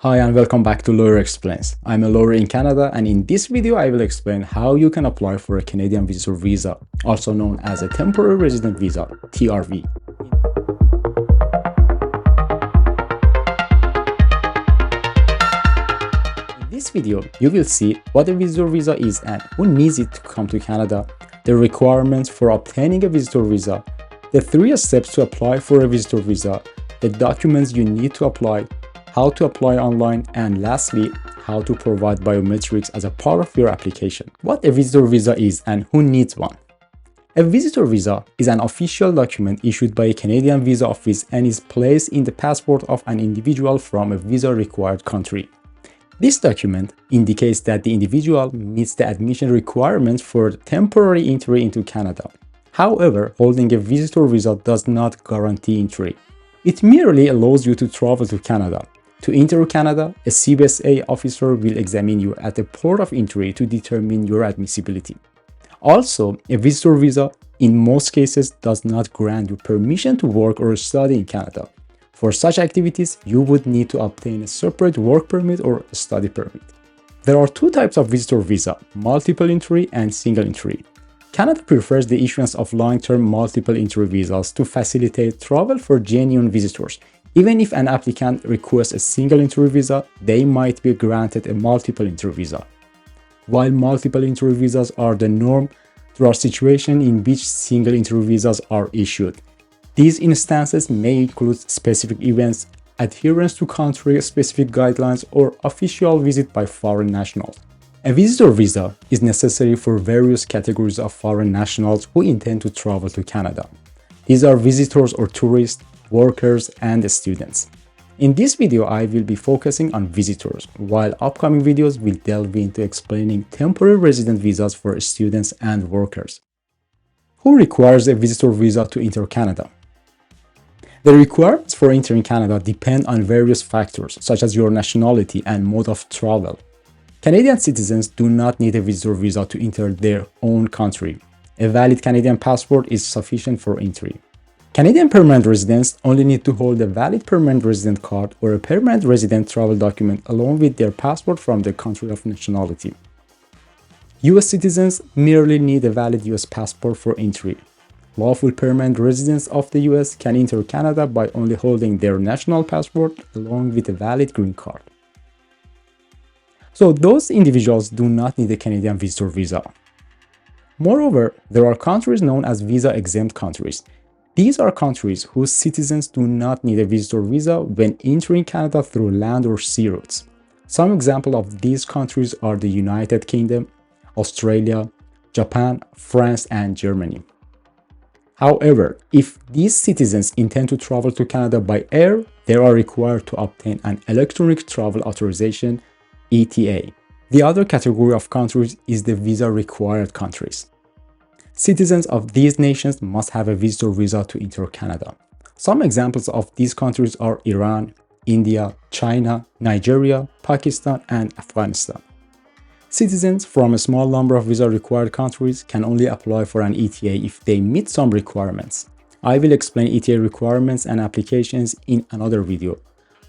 Hi and welcome back to Lawyer Explains. I'm a lawyer in Canada, and in this video I will explain how you can apply for a Canadian visitor visa, also known as a temporary resident visa, TRV. In this video, you will see what a visitor visa is and who needs it to come to Canada, the requirements for obtaining a visitor visa, the 3 steps to apply for a visitor visa, the documents you need to apply, how to apply online, and lastly, how to provide biometrics as a part of your application. What a visitor visa is and who needs one. A visitor visa is an official document issued by a Canadian visa office and is placed in the passport of an individual from a visa-required country. This document indicates that the individual meets the admission requirements for temporary entry into Canada. However, holding a visitor visa does not guarantee entry. It merely allows you to travel to Canada. To enter Canada, a CBSA officer will examine you at the port of entry to determine your admissibility. Also, a visitor visa in most cases does not grant you permission to work or study in Canada. For such activities, you would need to obtain a separate work permit or study permit. There are 2 types of visitor visa, multiple entry and single entry. Canada prefers the issuance of long-term multiple entry visas to facilitate travel for genuine visitors. Even if an applicant requests a single entry visa, they might be granted a multiple entry visa. While multiple entry visas are the norm, there are situations in which single entry visas are issued. These instances may include specific events, adherence to country-specific guidelines, or official visit by foreign nationals. A visitor visa is necessary for various categories of foreign nationals who intend to travel to Canada. These are visitors or tourists, workers, and students. In this video, I will be focusing on visitors, while upcoming videos will delve into explaining temporary resident visas for students and workers. Who requires a visitor visa to enter Canada? The requirements for entering Canada depend on various factors, such as your nationality and mode of travel. Canadian citizens do not need a visitor visa to enter their own country. A valid Canadian passport is sufficient for entry. Canadian permanent residents only need to hold a valid permanent resident card or a permanent resident travel document along with their passport from their country of nationality. US citizens merely need a valid US passport for entry. Lawful permanent residents of the US can enter Canada by only holding their national passport along with a valid green card. So those individuals do not need a Canadian visitor visa. Moreover, there are countries known as visa-exempt countries. These are countries whose citizens do not need a visitor visa when entering Canada through land or sea routes. Some examples of these countries are the United Kingdom, Australia, Japan, France, and Germany. However, if these citizens intend to travel to Canada by air, they are required to obtain an electronic travel authorization, ETA. The other category of countries is the visa-required countries. Citizens of these nations must have a visitor visa to enter Canada. Some examples of these countries are Iran, India, China, Nigeria, Pakistan, and Afghanistan. Citizens from a small number of visa-required countries can only apply for an ETA if they meet some requirements. I will explain ETA requirements and applications in another video.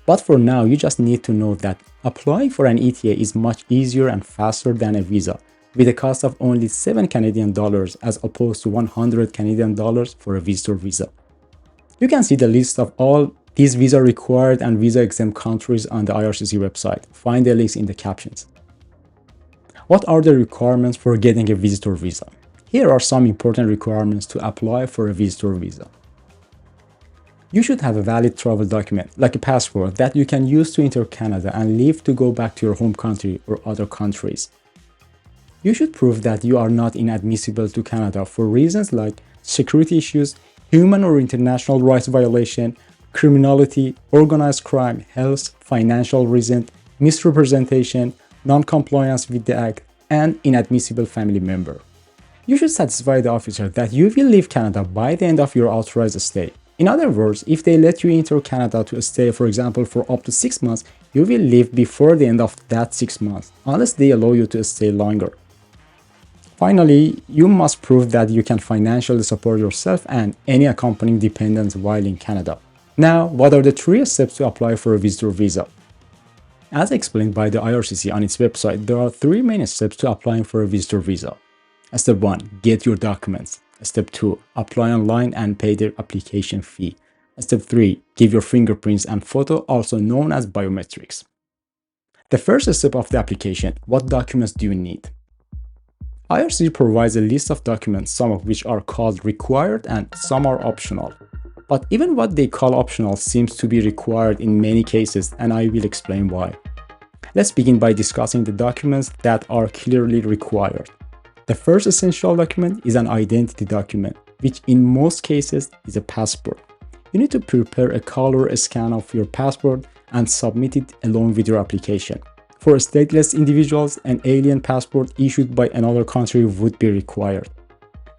But for now, you just need to know that applying for an ETA is much easier and faster than a visa, with a cost of only 7 Canadian dollars as opposed to 100 Canadian dollars for a visitor visa. You can see the list of all these visa-required and visa-exempt countries on the IRCC website. Find the links in the captions. What are the requirements for getting a visitor visa? Here are some important requirements to apply for a visitor visa. You should have a valid travel document, like a passport, that you can use to enter Canada and leave to go back to your home country or other countries. You should prove that you are not inadmissible to Canada for reasons like security issues, human or international rights violation, criminality, organized crime, health, financial reason, misrepresentation, non-compliance with the act, and inadmissible family member. You should satisfy the officer that you will leave Canada by the end of your authorized stay. In other words, if they let you enter Canada to stay, for example, for up to 6 months, you will leave before the end of that 6 months, unless they allow you to stay longer. Finally, you must prove that you can financially support yourself and any accompanying dependents while in Canada. Now, what are the 3 steps to apply for a visitor visa? As explained by the IRCC on its website, there are three main steps to applying for a visitor visa. Step 1. Get your documents. Step 2. Apply online and pay the application fee. Step 3. Give your fingerprints and photo, also known as biometrics. The first step of the application, what documents do you need? IRCC provides a list of documents, some of which are called required and some are optional. But even what they call optional seems to be required in many cases, and I will explain why. Let's begin by discussing the documents that are clearly required. The first essential document is an identity document, which in most cases is a passport. You need to prepare a color scan of your passport and submit it along with your application. For stateless individuals, an alien passport issued by another country would be required.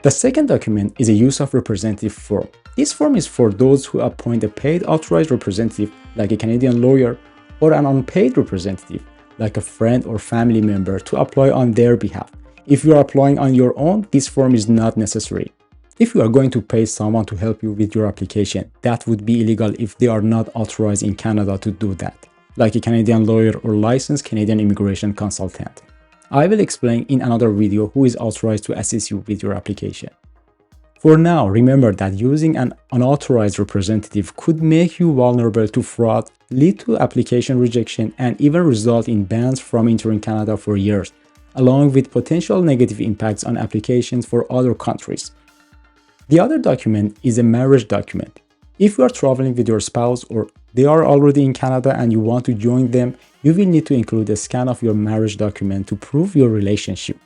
The second document is a use of representative form. This form is for those who appoint a paid authorized representative like a Canadian lawyer or an unpaid representative like a friend or family member to apply on their behalf. If you are applying on your own, this form is not necessary. If you are going to pay someone to help you with your application, that would be illegal if they are not authorized in Canada to do that, like a Canadian lawyer or licensed Canadian immigration consultant. I will explain in another video who is authorized to assist you with your application. For now, remember that using an unauthorized representative could make you vulnerable to fraud, lead to application rejection, and even result in bans from entering Canada for years, along with potential negative impacts on applications for other countries. The other document is a marriage document. If you are traveling with your spouse or they are already in Canada and you want to join them, you will need to include a scan of your marriage document to prove your relationship.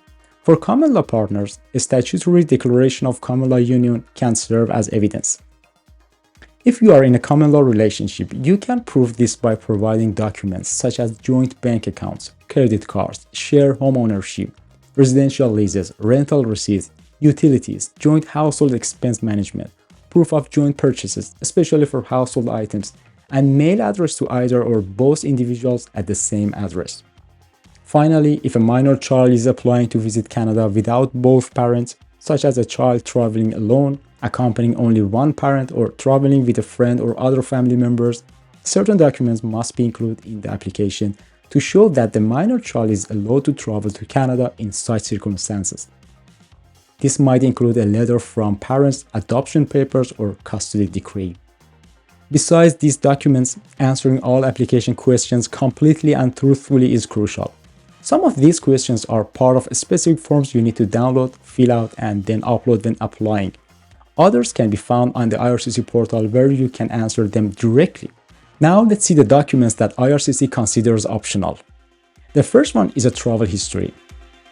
For common law partners, a statutory declaration of common law union can serve as evidence. If you are in a common law relationship, you can prove this by providing documents such as joint bank accounts, credit cards, share home ownership, residential leases, rental receipts, utilities, joint household expense management, proof of joint purchases, especially for household items, and mail address to either or both individuals at the same address. Finally, if a minor child is applying to visit Canada without both parents, such as a child traveling alone, accompanying only one parent, or traveling with a friend or other family members, certain documents must be included in the application to show that the minor child is allowed to travel to Canada in such circumstances. This might include a letter from parents, adoption papers, or custody decree. Besides these documents, answering all application questions completely and truthfully is crucial. Some of these questions are part of specific forms you need to download, fill out, and then upload when applying. Others can be found on the IRCC portal where you can answer them directly. Now let's see the documents that IRCC considers optional. The first one is a travel history.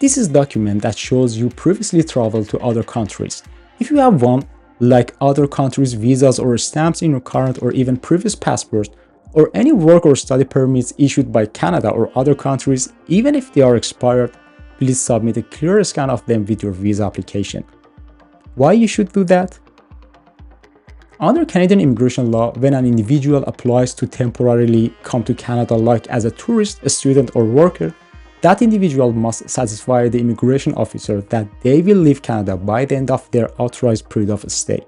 This is a document that shows you previously traveled to other countries. If you have one, like other countries' visas or stamps in your current or even previous passports, or any work or study permits issued by Canada or other countries, even if they are expired, please submit a clear scan of them with your visa application. Why you should do that? Under Canadian immigration law, when an individual applies to temporarily come to Canada like as a tourist, a student, or worker, that individual must satisfy the immigration officer that they will leave Canada by the end of their authorized period of stay.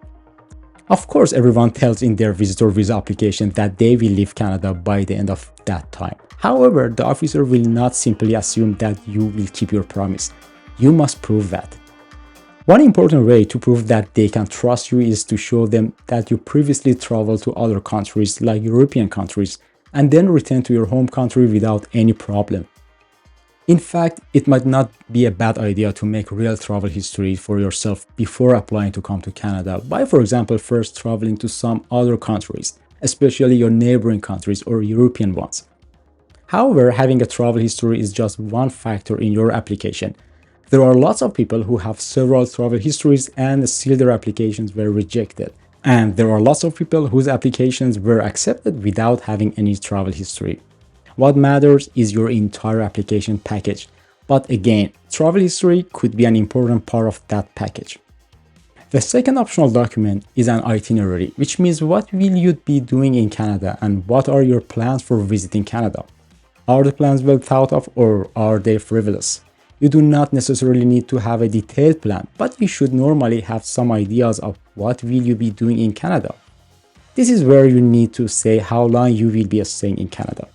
Of course, everyone tells in their visitor visa application that they will leave Canada by the end of that time. However, the officer will not simply assume that you will keep your promise. You must prove that. One important way to prove that they can trust you is to show them that you previously traveled to other countries like European countries and then returned to your home country without any problem. In fact, it might not be a bad idea to make real travel history for yourself before applying to come to Canada by, for example, first traveling to some other countries, especially your neighboring countries or European ones. However, having a travel history is just one factor in your application. There are lots of people who have several travel histories and still their applications were rejected. And there are lots of people whose applications were accepted without having any travel history. What matters is your entire application package. But again, travel history could be an important part of that package. The second optional document is an itinerary, which means what will you be doing in Canada and what are your plans for visiting Canada. Are the plans well thought of or are they frivolous? You do not necessarily need to have a detailed plan, but you should normally have some ideas of what will you be doing in Canada. This is where you need to say how long you will be staying in Canada.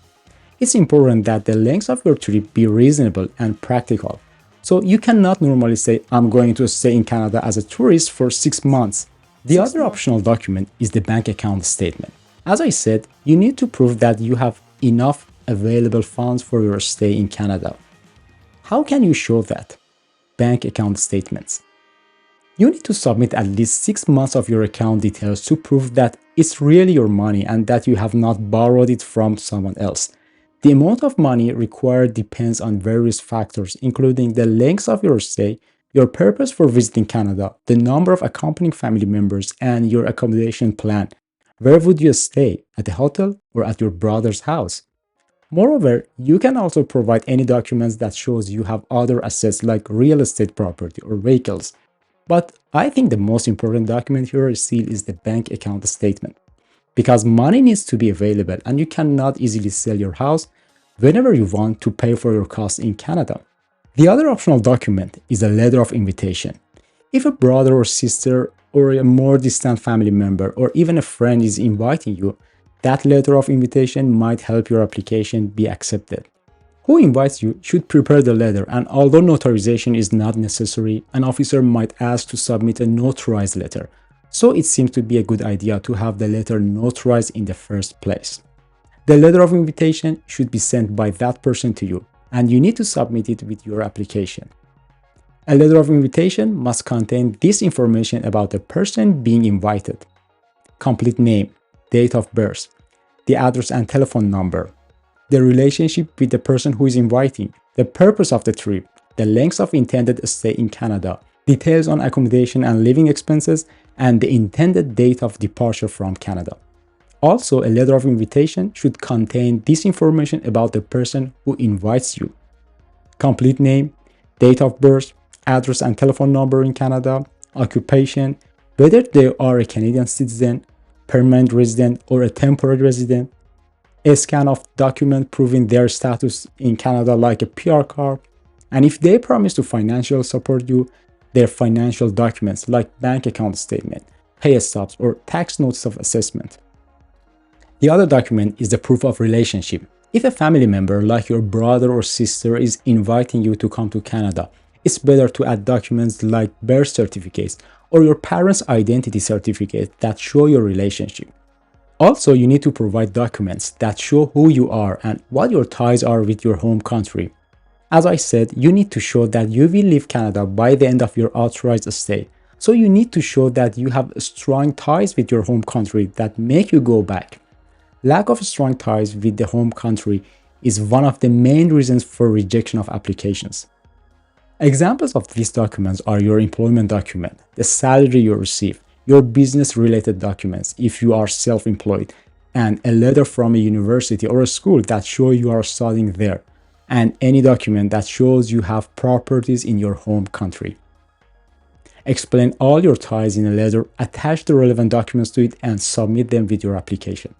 It's important that the length of your trip be reasonable and practical. So you cannot normally say, I'm going to stay in Canada as a tourist for 6 months. The other optional document is the bank account statement. As I said, you need to prove that you have enough available funds for your stay in Canada. How can you show that? Bank account statements. You need to submit at least 6 months of your account details to prove that it's really your money and that you have not borrowed it from someone else. The amount of money required depends on various factors, including the length of your stay, your purpose for visiting Canada, the number of accompanying family members, and your accommodation plan. Where would you stay? At a hotel or at your brother's house? Moreover, you can also provide any documents that shows you have other assets like real estate property or vehicles. But I think the most important document here still is the bank account statement. Because money needs to be available and you cannot easily sell your house whenever you want to pay for your costs in Canada. The other optional document is a letter of invitation. If a brother or sister or a more distant family member or even a friend is inviting you, that letter of invitation might help your application be accepted. Who invites you should prepare the letter, and although notarization is not necessary, an officer might ask to submit a notarized letter. So it seems to be a good idea to have the letter notarized in the first place. The letter of invitation should be sent by that person to you, and you need to submit it with your application. A letter of invitation must contain this information about the person being invited: complete name, date of birth, the address and telephone number, the relationship with the person who is inviting, the purpose of the trip, the length of intended stay in Canada, details on accommodation and living expenses, and the intended date of departure from Canada. Also, a letter of invitation should contain this information about the person who invites you: complete name, date of birth, address and telephone number in Canada, occupation, whether they are a Canadian citizen, permanent resident, or a temporary resident, a scan of document proving their status in Canada like a PR card, and if they promise to financially support you, their financial documents like bank account statement, pay stubs, or tax notice of assessment. The other document is the proof of relationship. If a family member like your brother or sister is inviting you to come to Canada, it's better to add documents like birth certificates or your parents' identity certificate that show your relationship. Also, you need to provide documents that show who you are and what your ties are with your home country. As I said, you need to show that you will leave Canada by the end of your authorized stay. So you need to show that you have strong ties with your home country that make you go back. Lack of strong ties with the home country is one of the main reasons for rejection of applications. Examples of these documents are your employment document, the salary you receive, your business-related documents if you are self-employed, and a letter from a university or a school that show you are studying there, and any document that shows you have properties in your home country. Explain all your ties in a letter, attach the relevant documents to it, and submit them with your application.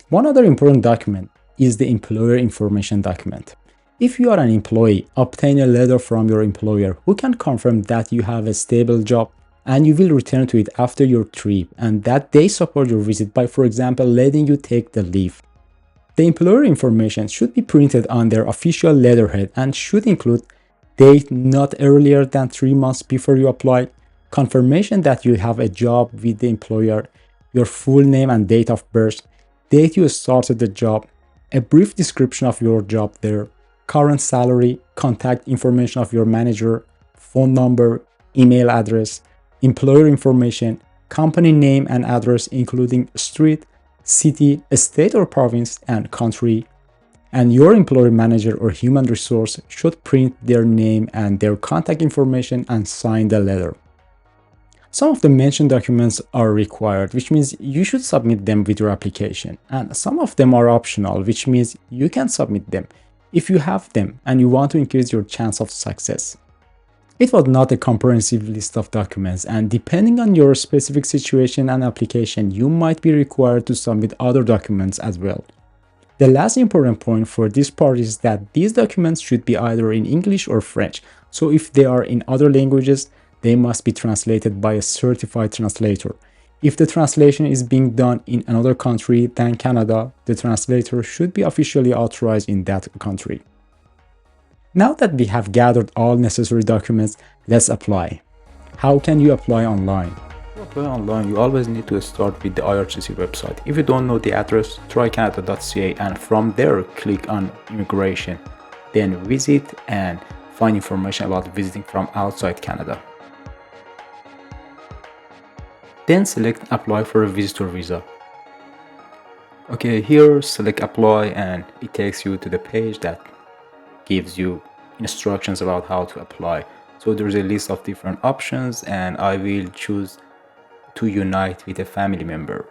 One other important document is the employer information document. If you are an employee, obtain a letter from your employer who can confirm that you have a stable job and you will return to it after your trip and that they support your visit by, for example, letting you take the leave. The employer information should be printed on their official letterhead and should include date not earlier than 3 months before you apply, confirmation that you have a job with the employer, your full name and date of birth, date you started the job, a brief description of your job there, current salary, contact information of your manager, phone number, email address, employer information, company name and address including street, city, state or province, and country. And your employer manager or human resource should print their name and their contact information and sign the letter. Some of the mentioned documents are required, which means you should submit them with your application. And some of them are optional, which means you can submit them if you have them and you want to increase your chance of success. It was not a comprehensive list of documents, and depending on your specific situation and application, you might be required to submit other documents as well. The last important point for this part is that these documents should be either in English or French, so if they are in other languages, they must be translated by a certified translator. If the translation is being done in another country than Canada, the translator should be officially authorized in that country. Now that we have gathered all necessary documents, let's apply. How can you apply online? To apply online, you always need to start with the IRCC website. If you don't know the address, try canada.ca and from there click on immigration. Then visit and find information about visiting from outside Canada. Then select apply for a visitor visa. Okay, here select apply and it takes you to the page that gives you instructions about how to apply. So there's a list of different options and I will choose to unite with a family member.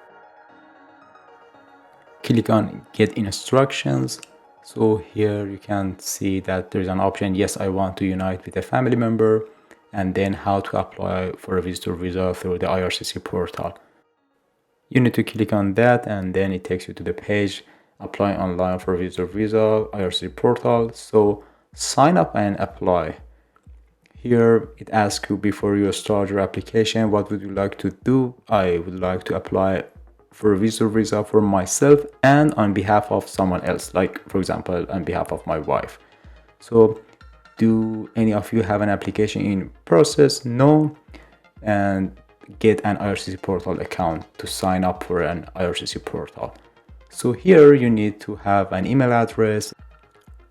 Click on get instructions. So here you can see that there's an option, yes, I want to unite with a family member, and then how to apply for a visitor visa through the IRCC portal. You need to click on that and then it takes you to the page, apply online for a visitor visa, IRCC portal. So sign up and apply. Here it asks you before you start your application, what would you like to do? I would like to apply for a visitor visa for myself and on behalf of someone else, like for example, on behalf of my wife. So do any of you have an application in process? No. And get an IRCC portal account to sign up for an IRCC portal. So here you need to have an email address.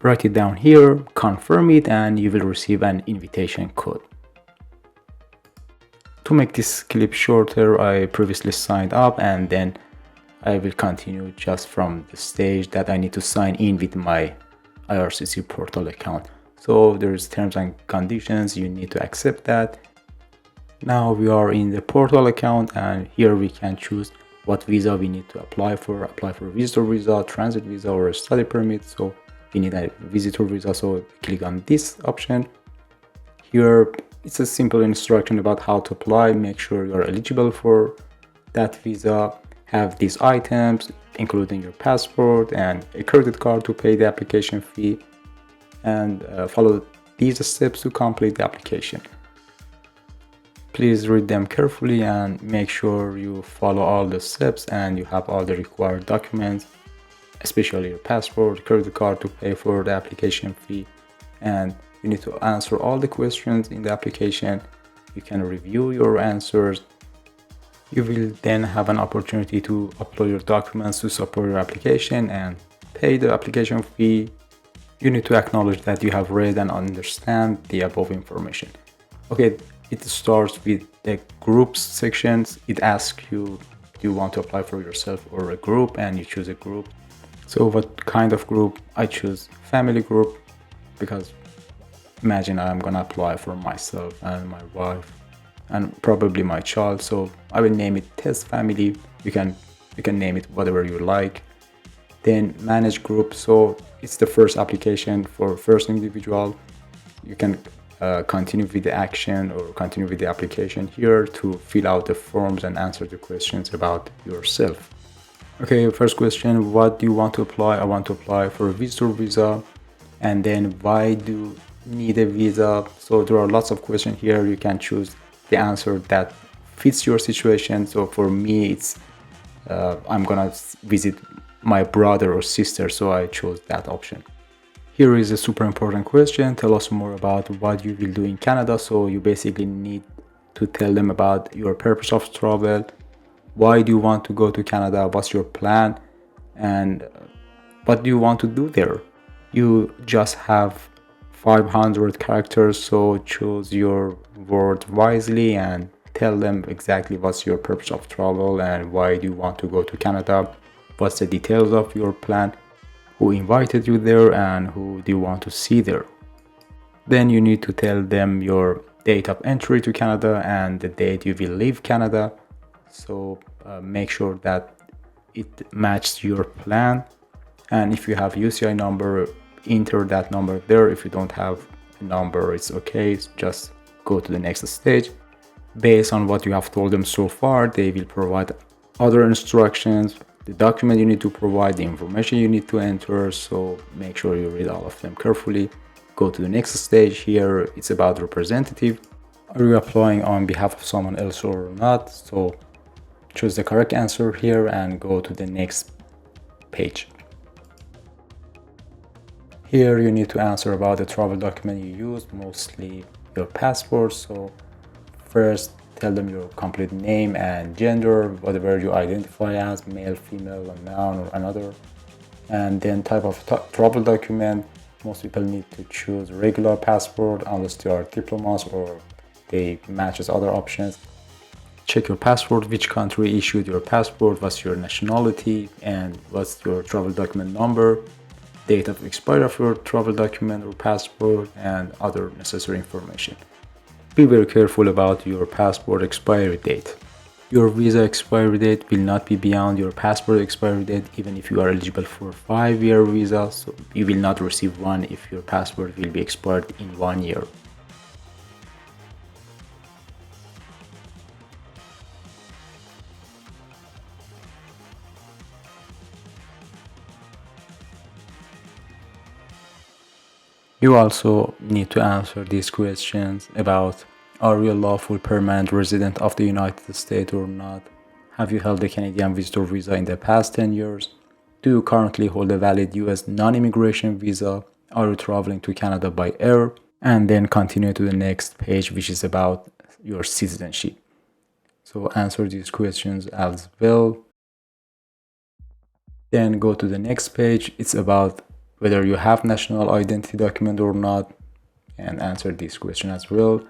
Write it down here, confirm it, and you will receive an invitation code. To make this clip shorter, I previously signed up and then I will continue just from the stage that I need to sign in with my IRCC portal account. So there's terms and conditions, you need to accept that. Now we are in the portal account and here we can choose what visa we need to apply for a visitor visa, transit visa, or a study permit. So we need a visitor visa, so click on this option. Here it's a simple instruction about how to apply. Make sure you're eligible for that visa, have these items including your passport and a credit card to pay the application fee, and follow these steps to complete the application. Please read them carefully and make sure you follow all the steps and you have all the required documents, especially your passport, credit card to pay for the application fee, and you need to answer all the questions in the application. You can review your answers. You will then have an opportunity to upload your documents to support your application and pay the application fee. You need to acknowledge that you have read and understand the above information. Okay, it starts with the groups sections. It asks you, do you want to apply for yourself or a group, and you choose a group. So what kind of group? I choose family group because imagine I'm gonna apply for myself and my wife and probably my child, so I will name it test family. You can name it whatever you like. Then manage group, so it's the first application for first individual. You can continue with the action or continue with the application here to fill out the forms and answer the questions about yourself. Okay, first question, what do you want to apply? I want to apply for a visitor visa. And then why do you need a visa? So there are lots of questions here. You can choose the answer that fits your situation. So for me, it's I'm gonna visit my brother or sister, so I chose that option. Here is a super important question. Tell us more about what you will do in Canada. So you basically need to tell them about your purpose of travel. Why do you want to go to Canada? What's your plan? And what do you want to do there? You just have 500 characters, so choose your word wisely and tell them exactly what's your purpose of travel and why do you want to go to Canada. What's the details of your plan? Who invited you there and who do you want to see there? Then you need to tell them your date of entry to Canada and the date you will leave Canada. So make sure that it matches your plan. And if you have UCI number, enter that number there. If you don't have a number, it's okay. Just go to the next stage. Based on what you have told them so far, they will provide other instructions, the document you need to provide, the information you need to enter. So make sure you read all of them carefully. Go to the next stage. Here it's about representative. Are you applying on behalf of someone else or not? So Choose the correct answer here and go to the next page. Here you need to answer about the travel document you use, mostly your passport. So first tell them your complete name and gender, whatever you identify as, male, female, a noun or another. And then type of travel document. Most people need to choose regular passport unless they are diplomats or they matches other options. Check your passport, which country issued your passport, what's your nationality, and what's your travel document number, date of expiry of your travel document or passport, and other necessary information. Be very careful about your passport expiry date. Your visa expiry date will not be beyond your passport expiry date even if you are eligible for a 5-year visa, so you will not receive one if your passport will be expired in 1 year. You also need to answer these questions about: are you a lawful permanent resident of the United States or not? Have you held a Canadian visitor visa in the past 10 years? Do you currently hold a valid US non-immigration visa? Are you traveling to Canada by air? And then continue to the next page, which is about your citizenship. So answer these questions as well. Then go to the next page. It's about whether you have national identity document or not, and answer this question as well.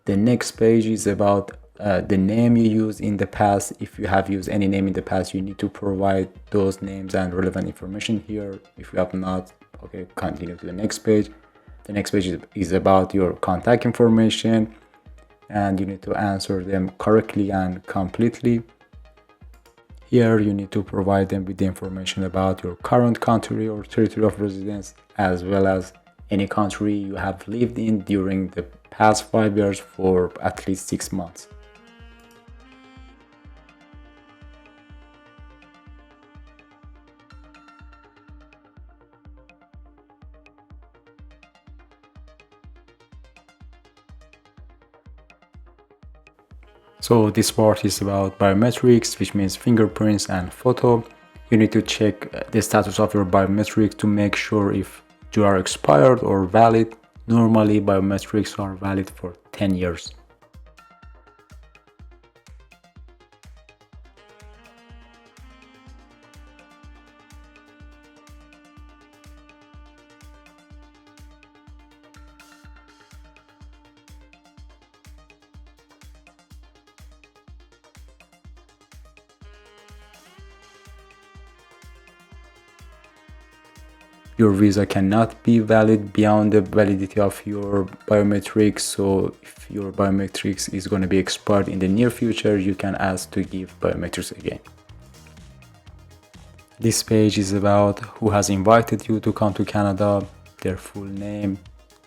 The next page is about the name you used in the past. If you have used any name in the past, you need to provide those names and relevant information here. If you have not, okay, continue to the next page. The next page is about your contact information, and you need to answer them correctly and completely. Here you need to provide them with the information about your current country or territory of residence, as well as any country you have lived in during the past 5 years for at least 6 months. So this part is about biometrics, which means fingerprints and photo. You need to check the status of your biometrics to make sure if you are expired or valid. Normally biometrics are valid for 10 years. Your visa cannot be valid beyond the validity of your biometrics. So if your biometrics is going to be expired in the near future, you can ask to give biometrics again. This page is about who has invited you to come to Canada, their full name,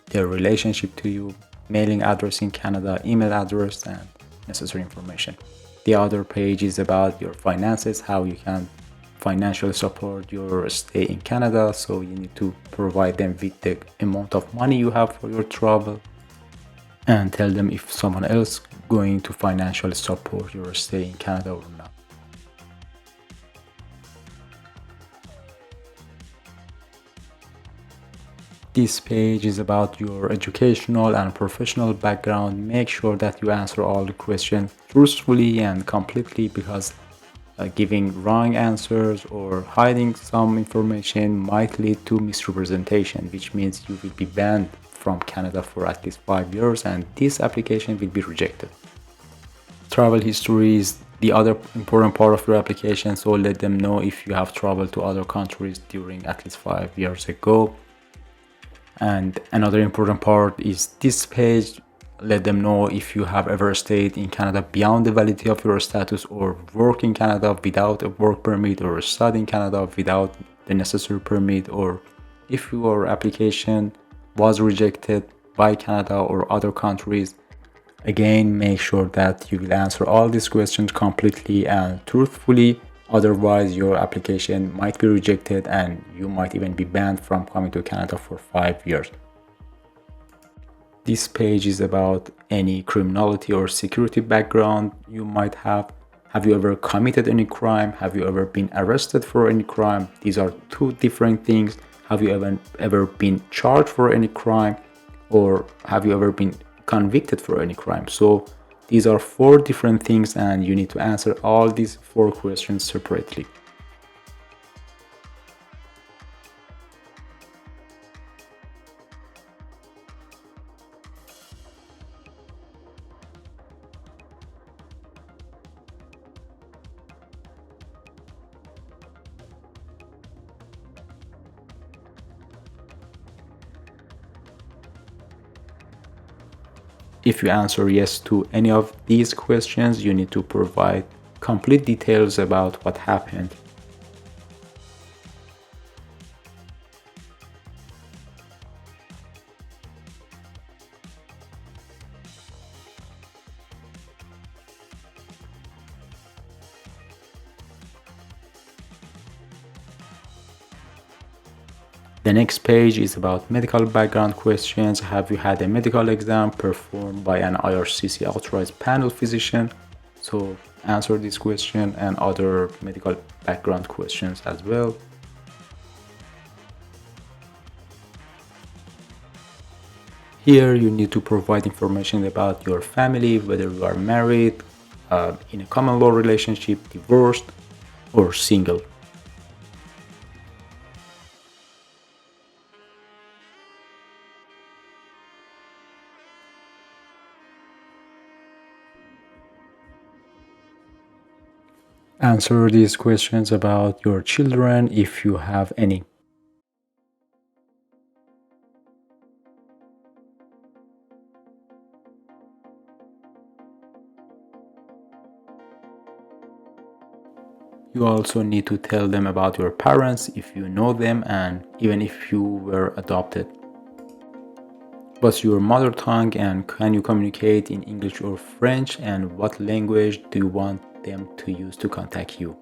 their relationship to you, mailing address in Canada, email address, and necessary information. The other page is about your finances, how you can financially support your stay in Canada. So you need to provide them with the amount of money you have for your travel, and tell them if someone else going to financially support your stay in Canada or not. This page is about your educational and professional background. Make sure that you answer all the questions truthfully and completely, because giving wrong answers or hiding some information might lead to misrepresentation, which means you will be banned from Canada for at least 5 years and this application will be rejected. Travel history is the other important part of your application, so let them know if you have traveled to other countries during at least 5 years ago. And another important part is this page. Let them know if you have ever stayed in Canada beyond the validity of your status, or work in Canada without a work permit, or study in Canada without the necessary permit, or if your application was rejected by Canada or other countries. Again, make sure that you will answer all these questions completely and truthfully. Otherwise, your application might be rejected and you might even be banned from coming to Canada for 5 years. This page is about any criminality or security background you might have, Have you ever committed any crime? Have you ever been arrested for any crime? These are two different things. Have you ever been charged for any crime? Or have you ever been convicted for any crime? So these are 4 different things, and you need to answer all these 4 questions separately. If you answer yes to any of these questions, you need to provide complete details about what happened. The next page is about medical background questions. Have you had a medical exam performed by an IRCC authorized panel physician? So answer this question and other medical background questions as well. Here you need to provide information about your family, whether you are married, in a common law relationship, divorced, or single. Answer these questions about your children if you have any. You also need to tell them about your parents if you know them, and even if you were adopted. What's your mother tongue, and can you communicate in English or French, and what language do you want them to use to contact you?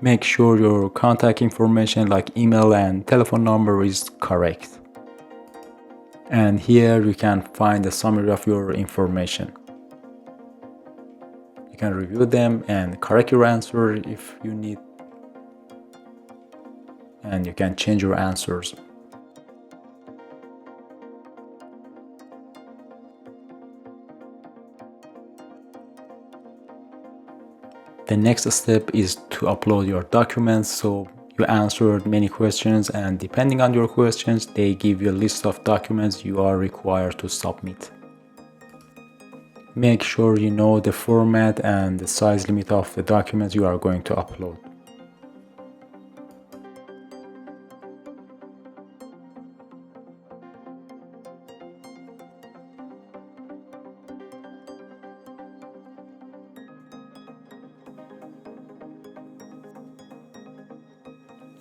Make sure your contact information like email and telephone number is correct. And here you can find a summary of your information. You can review them and correct your answer if you need, and you can change your answers. The next step is to upload your documents. So you answered many questions, and depending on your questions, they give you a list of documents you are required to submit. Make sure you know the format and the size limit of the documents you are going to upload.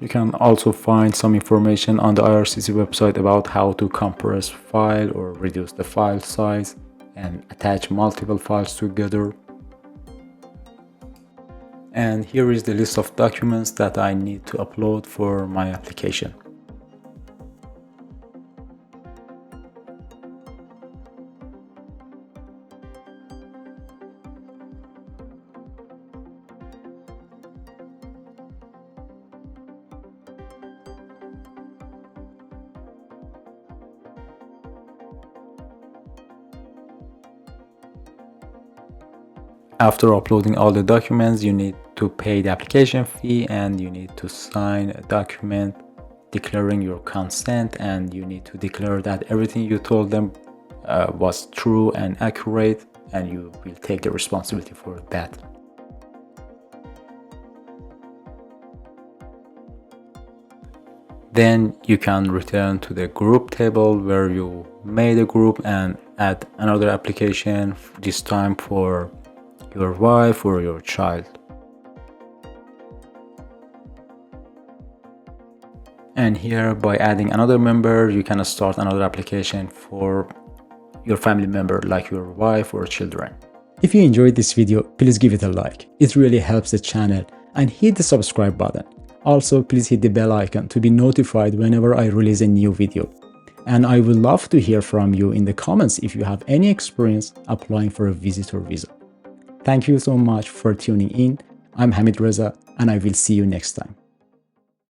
You can also find some information on the IRCC website about how to compress file or reduce the file size and attach multiple files together. And here is the list of documents that I need to upload for my application. After uploading all the documents, you need to pay the application fee, and you need to sign a document declaring your consent, and you need to declare that everything you told them was true and accurate, and you will take the responsibility for that. Then you can return to the group table where you made a group and add another application, this time for your wife or your child. And here, by adding another member, you can start another application for your family member, like your wife or children. If you enjoyed this video, please give it a like. It really helps the channel, and hit the subscribe button. Also, please hit the bell icon to be notified whenever I release a new video. And I would love to hear from you in the comments if you have any experience applying for a visitor visa. Thank you so much for tuning in. I'm Hamid Reza, and I will see you next time.